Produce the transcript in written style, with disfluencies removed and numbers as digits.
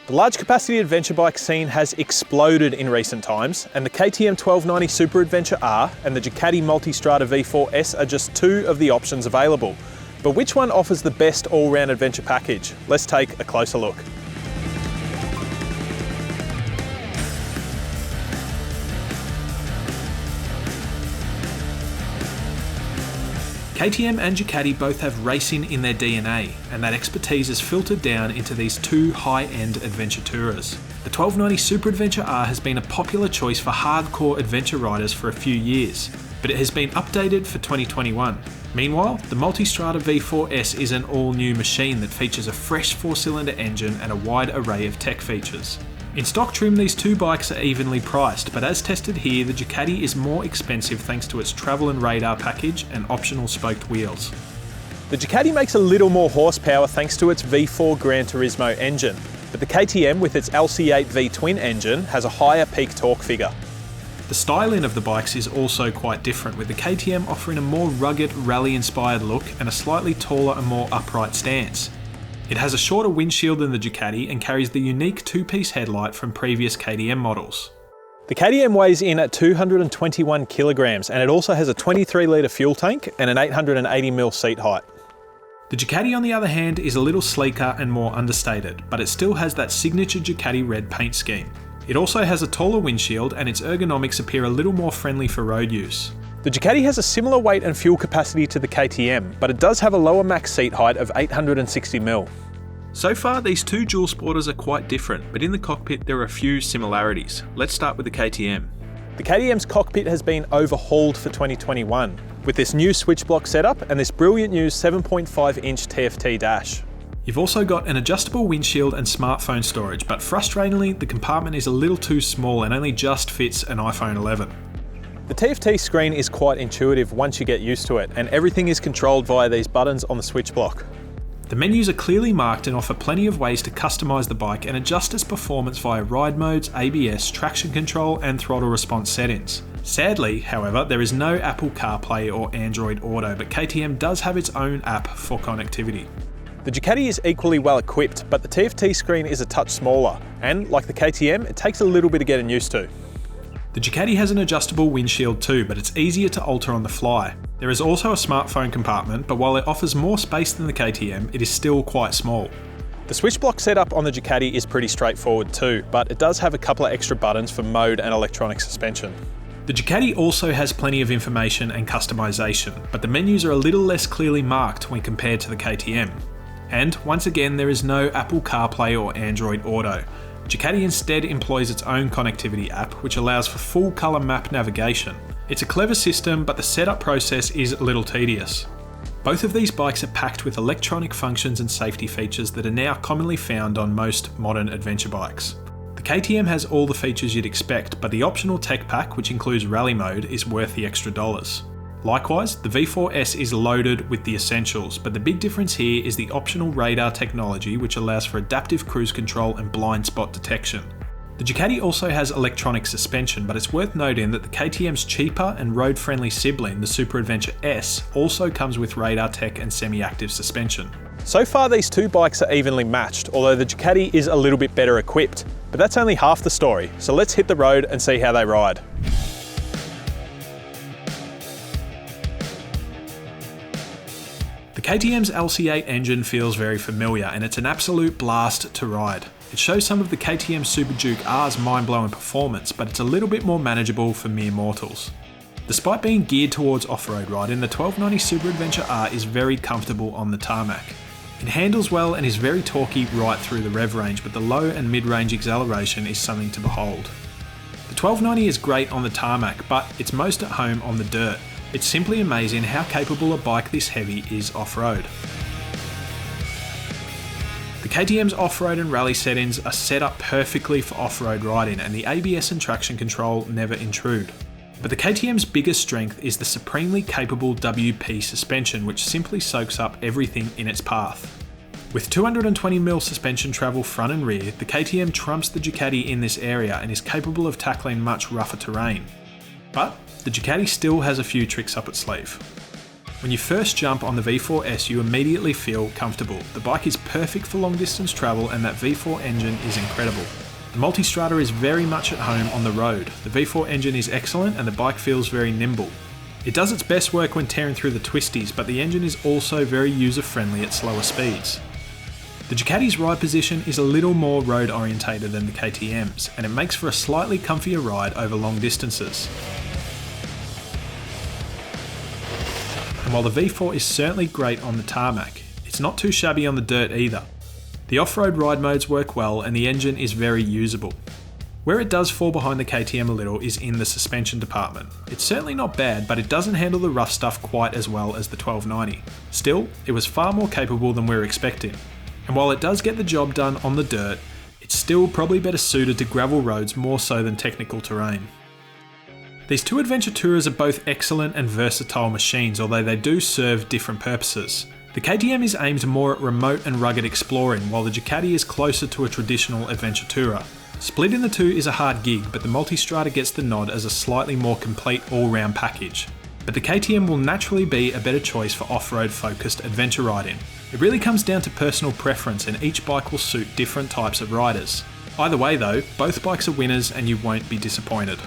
The large capacity adventure bike scene has exploded in recent times, and the KTM 1290 Super Adventure R and the Ducati Multistrada V4S are just two of the options available. But which one offers the best all-round adventure package? Let's take a closer look. KTM and Ducati both have racing in their DNA, and that expertise is filtered down into these two high-end adventure tourers. The 1290 Super Adventure R has been a popular choice for hardcore adventure riders for a few years, but it has been updated for 2021. Meanwhile, the Multistrada V4S is an all-new machine that features a fresh 4-cylinder engine and a wide array of tech features. In stock trim, these two bikes are evenly priced, but as tested here, the Ducati is more expensive thanks to its travel and radar package and optional spoked wheels. The Ducati makes a little more horsepower thanks to its V4 Gran Turismo engine, but the KTM with its LC8 V-twin engine has a higher peak torque figure. The styling of the bikes is also quite different, with the KTM offering a more rugged, rally-inspired look and a slightly taller and more upright stance. It has a shorter windshield than the Ducati and carries the unique two-piece headlight from previous KTM models. The KTM weighs in at 221 kilograms, and it also has a 23-litre fuel tank and an 880mm seat height. The Ducati, on the other hand, is a little sleeker and more understated, but it still has that signature Ducati red paint scheme. It also has a taller windshield, and its ergonomics appear a little more friendly for road use. The Ducati has a similar weight and fuel capacity to the KTM, but it does have a lower max seat height of 860mm. So far, these two dual sporters are quite different, but in the cockpit there are a few similarities. Let's start with the KTM. The KTM's cockpit has been overhauled for 2021, with this new switch block setup and this brilliant new 7.5-inch TFT dash. You've also got an adjustable windshield and smartphone storage, but frustratingly, the compartment is a little too small and only just fits an iPhone 11. The TFT screen is quite intuitive once you get used to it, and everything is controlled via these buttons on the switch block. The menus are clearly marked and offer plenty of ways to customise the bike and adjust its performance via ride modes, ABS, traction control and throttle response settings. Sadly, however, there is no Apple CarPlay or Android Auto, but KTM does have its own app for connectivity. The Ducati is equally well equipped, but the TFT screen is a touch smaller, and like the KTM, it takes a little bit of getting used to. The Ducati has an adjustable windshield too, but it's easier to alter on the fly. There is also a smartphone compartment, but while it offers more space than the KTM, it is still quite small. The switch block setup on the Ducati is pretty straightforward too, but it does have a couple of extra buttons for mode and electronic suspension. The Ducati also has plenty of information and customization, but the menus are a little less clearly marked when compared to the KTM. And once again, there is no Apple CarPlay or Android Auto. Ducati instead employs its own connectivity app, which allows for full colour map navigation. It's a clever system, but the setup process is a little tedious. Both of these bikes are packed with electronic functions and safety features that are now commonly found on most modern adventure bikes. The KTM has all the features you'd expect, but the optional tech pack, which includes rally mode, is worth the extra dollars. Likewise, the V4S is loaded with the essentials, but the big difference here is the optional radar technology, which allows for adaptive cruise control and blind spot detection. The Ducati also has electronic suspension, but it's worth noting that the KTM's cheaper and road-friendly sibling, the Super Adventure S, also comes with radar tech and semi-active suspension. So far, these two bikes are evenly matched, although the Ducati is a little bit better equipped. But that's only half the story, so let's hit the road and see how they ride. The KTM's LC8 engine feels very familiar, and it's an absolute blast to ride. It shows some of the KTM Super Duke R's mind-blowing performance, but it's a little bit more manageable for mere mortals. Despite being geared towards off-road riding, the 1290 Super Adventure R is very comfortable on the tarmac. It handles well and is very torquey right through the rev range, but the low and mid-range acceleration is something to behold. The 1290 is great on the tarmac, but it's most at home on the dirt. It's simply amazing how capable a bike this heavy is off-road. The KTM's off-road and rally settings are set up perfectly for off-road riding, and the ABS and traction control never intrude. But the KTM's biggest strength is the supremely capable WP suspension, which simply soaks up everything in its path. With 220mm suspension travel front and rear, the KTM trumps the Ducati in this area and is capable of tackling much rougher terrain. But the Ducati still has a few tricks up its sleeve. When you first jump on the V4S, you immediately feel comfortable. The bike is perfect for long distance travel and that V4 engine is incredible. The Multistrada is very much at home on the road. The V4 engine is excellent and the bike feels very nimble. It does its best work when tearing through the twisties, but the engine is also very user-friendly at slower speeds. The Ducati's ride position is a little more road orientated than the KTM's, and it makes for a slightly comfier ride over long distances. And while the V4 is certainly great on the tarmac, it's not too shabby on the dirt either. The off-road ride modes work well and the engine is very usable. Where it does fall behind the KTM a little is in the suspension department. It's certainly not bad, but it doesn't handle the rough stuff quite as well as the 1290. Still, it was far more capable than we were expecting. And while it does get the job done on the dirt, it's still probably better suited to gravel roads more so than technical terrain. These two adventure tourers are both excellent and versatile machines, although they do serve different purposes. The KTM is aimed more at remote and rugged exploring, while the Ducati is closer to a traditional adventure tourer. Splitting the two is a hard gig, but the Multistrada gets the nod as a slightly more complete all-round package. But the KTM will naturally be a better choice for off-road focused adventure riding. It really comes down to personal preference and each bike will suit different types of riders. Either way though, both bikes are winners and you won't be disappointed.